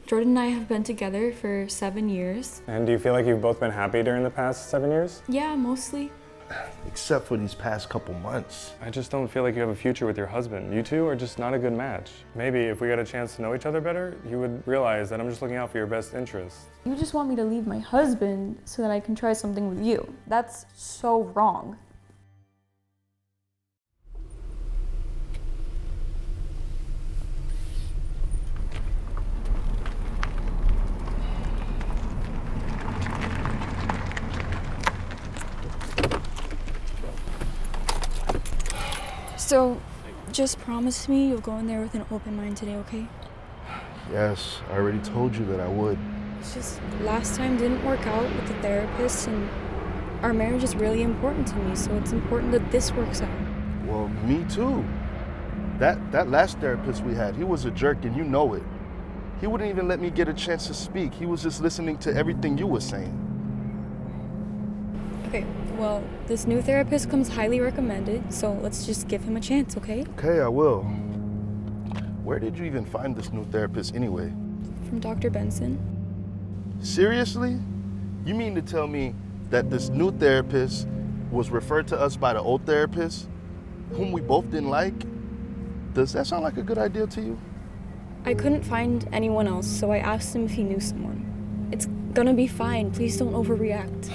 Jordan and I have been together for 7 years. And do you feel like you've both been happy during the past 7 years? Yeah, mostly. Except for these past couple months. I just don't feel like you have a future with your husband. You two are just not a good match. Maybe if we got a chance to know each other better, you would realize that I'm just looking out for your best interests. You just want me to leave my husband so that I can try something with you. That's so wrong. So, just promise me you'll go in there with an open mind today, okay? Yes, I already told you that I would. It's just last time didn't work out with the therapist, and our marriage is really important to me, so it's important that this works out. Well, me too. That last therapist we had, he was a jerk and you know it. He wouldn't even let me get a chance to speak. He was just listening to everything you were saying. Okay, well, this new therapist comes highly recommended, so let's just give him a chance, okay? Okay, I will. Where did you even find this new therapist anyway? From Dr. Benson. Seriously? You mean to tell me that this new therapist was referred to us by the old therapist, whom we both didn't like? Does that sound like a good idea to you? I couldn't find anyone else, so I asked him if he knew someone. It's gonna be fine. Please don't overreact.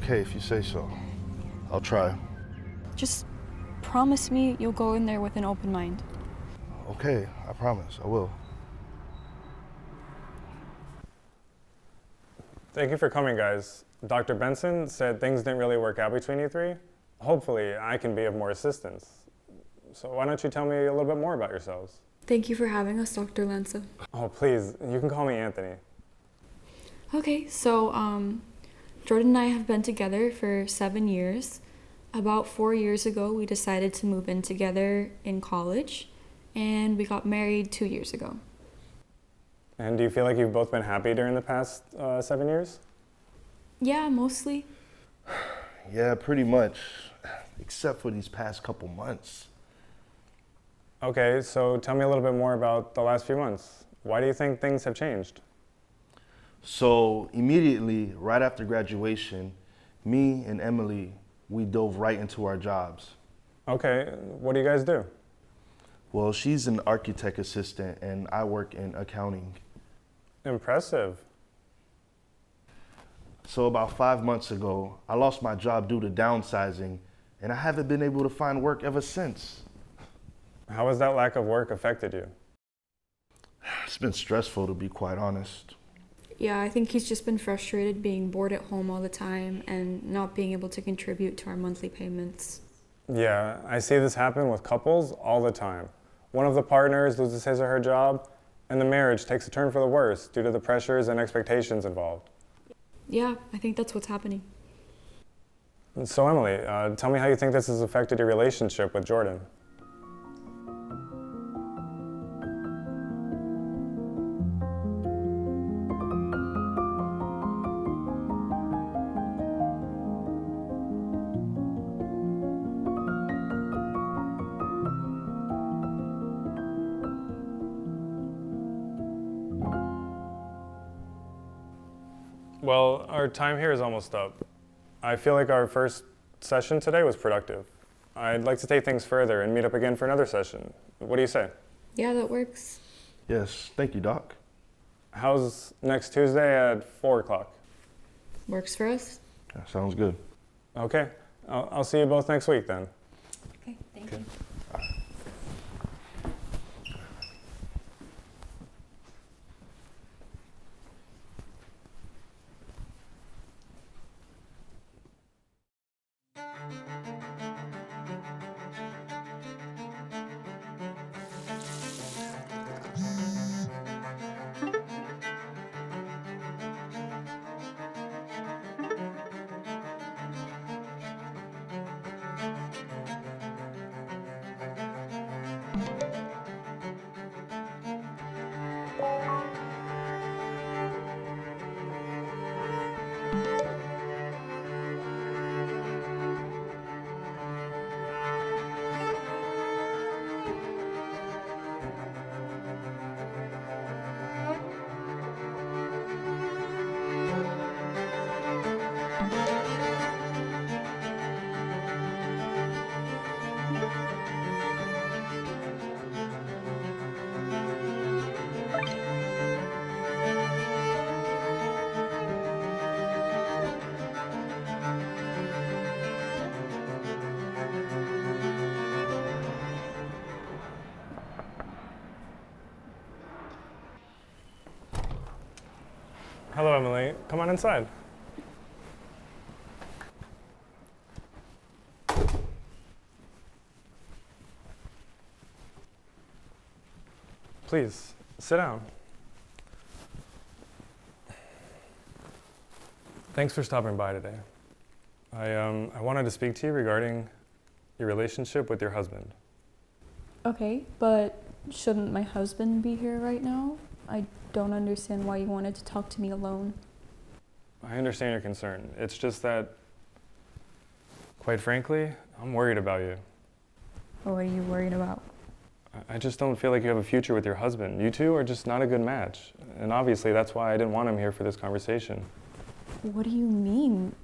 Okay, if you say so. I'll try. Just promise me you'll go in there with an open mind. Okay, I promise, I will. Thank you for coming, guys. Dr. Benson said things didn't really work out between you three. Hopefully, I can be of more assistance. So why don't you tell me a little bit more about yourselves? Thank you for having us, Dr. Lanza. Oh, please, you can call me Anthony. Okay, so Jordan and I have been together for 7 years. About 4 years ago, we decided to move in together in college, and we got married 2 years ago. And do you feel like you've both been happy during the past 7 years? Yeah, mostly. Yeah, pretty much. Except for these past couple months. Okay, so tell me a little bit more about the last few months. Why do you think things have changed? So immediately, right after graduation, me and Emilie, we dove right into our jobs. Okay, what do you guys do? Well, she's an architect assistant and I work in accounting. Impressive. So about 5 months ago, I lost my job due to downsizing and I haven't been able to find work ever since. How has that lack of work affected you? It's been stressful, to be quite honest. Yeah, I think he's just been frustrated being bored at home all the time and not being able to contribute to our monthly payments. Yeah, I see this happen with couples all the time. One of the partners loses his or her job, and the marriage takes a turn for the worse due to the pressures and expectations involved. Yeah, I think that's what's happening. So Emilie, tell me how you think this has affected your relationship with Jordan. Well, our time here is almost up. I feel like our first session today was productive. I'd like to take things further and meet up again for another session. What do you say? Yeah, that works. Yes, thank you, Doc. How's next Tuesday at 4 o'clock? Works for us. Yeah, sounds good. Okay, I'll see you both next week then. Okay, thank you. Hello, Emily. Come on inside. Please, sit down. Thanks for stopping by today. I wanted to speak to you regarding your relationship with your husband. Okay, but shouldn't my husband be here right now? I don't understand why you wanted to talk to me alone. I understand your concern. It's just that, quite frankly, I'm worried about you. What are you worried about? I just don't feel like you have a future with your husband. You two are just not a good match. And obviously, that's why I didn't want him here for this conversation. What do you mean?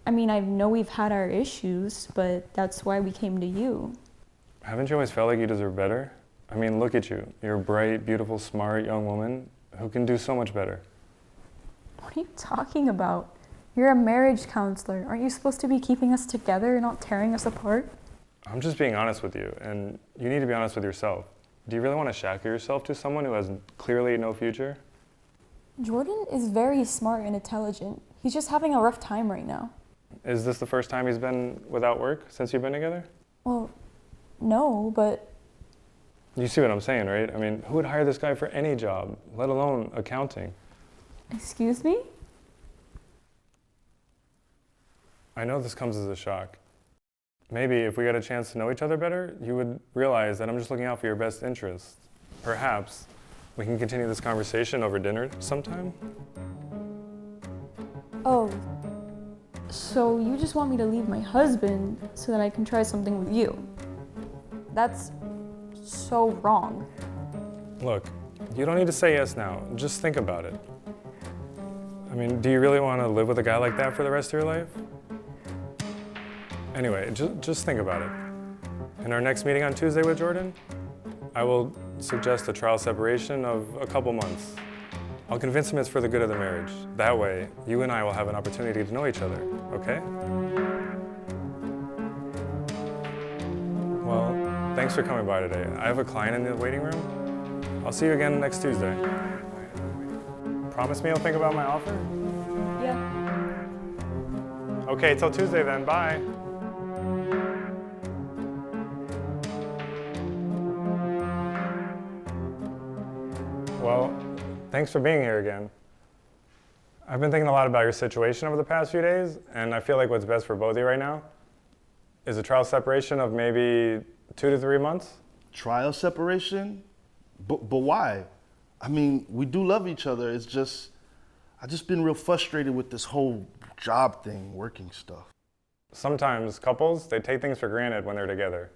I mean, I know we've had our issues, but that's why we came to you. Haven't you always felt like you deserve better? I mean, look at you. You're a bright, beautiful, smart young woman who can do so much better. What are you talking about? You're a marriage counselor. Aren't you supposed to be keeping us together and not tearing us apart? I'm just being honest with you, and you need to be honest with yourself. Do you really want to shackle yourself to someone who has clearly no future? Jordan is very smart and intelligent. He's just having a rough time right now. Is this the first time he's been without work since you've been together? Well, no, but You see what I'm saying, right? I mean, who would hire this guy for any job, let alone accounting? excuse me? I know this comes as a shock. Maybe if we got a chance to know each other better, you would realize that I'm just looking out for your best interests. Perhaps we can continue this conversation over dinner sometime? Oh, so you just want me to leave my husband so that I can try something with you? That's so wrong. Look, you don't need to say yes now. Just think about it. I mean, do you really want to live with a guy like that for the rest of your life? Anyway, just think about it. In our next meeting on Tuesday with Jordan, I will suggest a trial separation of a couple months. I'll convince him it's for the good of the marriage. That way, you and I will have an opportunity to know each other, okay? Well, thanks for coming by today. I have a client in the waiting room. I'll see you again next Tuesday. Promise me you'll think about my offer? Yeah. Okay, till Tuesday then, bye. Well, thanks for being here again. I've been thinking a lot about your situation over the past few days, and I feel like what's best for both of you right now is a trial separation of maybe 2 to 3 months. Trial separation? But why? I mean, we do love each other. It's just, I've just been real frustrated with this whole job thing, working stuff. Sometimes couples, they take things for granted when they're together.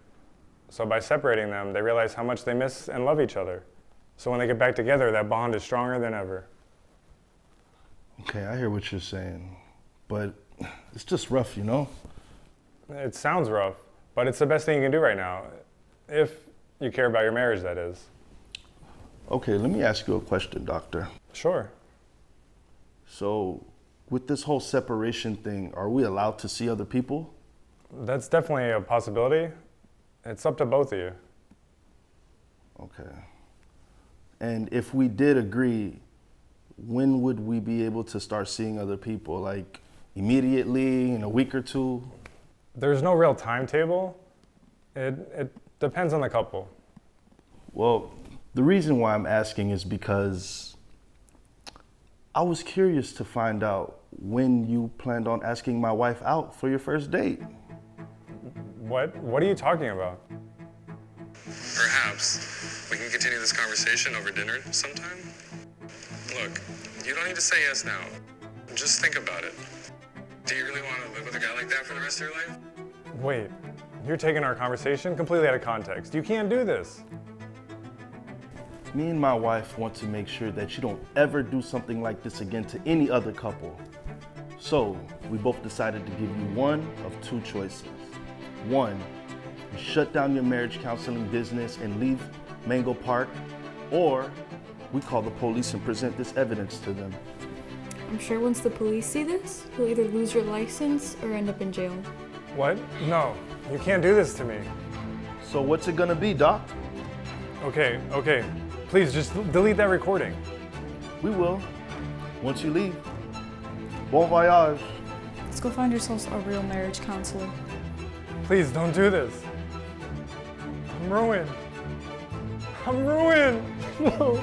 So by separating them, they realize how much they miss and love each other. So when they get back together, that bond is stronger than ever. Okay, I hear what you're saying, but it's just rough, you know? It sounds rough, but it's the best thing you can do right now. If you care about your marriage, that is. Okay, let me ask you a question, doctor. Sure. So, with this whole separation thing, are we allowed to see other people? That's definitely a possibility. It's up to both of you. Okay. And if we did agree, when would we be able to start seeing other people? Like immediately, in a week or two? There's no real timetable. It depends on the couple. Well, the reason why I'm asking is because I was curious to find out when you planned on asking my wife out for your first date. What are you talking about? Perhaps we can continue this conversation over dinner sometime. Look, you don't need to say yes now. Just think about it. Do you really want to live with a guy like that for the rest of your life? Wait, you're taking our conversation completely out of context. You can't do this. Me and my wife want to make sure that you don't ever do something like this again to any other couple. So, we both decided to give you one of two choices. One, you shut down your marriage counseling business and leave Mango Park, or we call the police and present this evidence to them. I'm sure once the police see this, you'll either lose your license or end up in jail. What? No, you can't do this to me. So what's it gonna be, Doc? Okay. Please just delete that recording. We will. once you leave. Bon voyage. Let's go find yourselves a real marriage counselor. Please don't do this. I'm ruined. I'm ruined. No.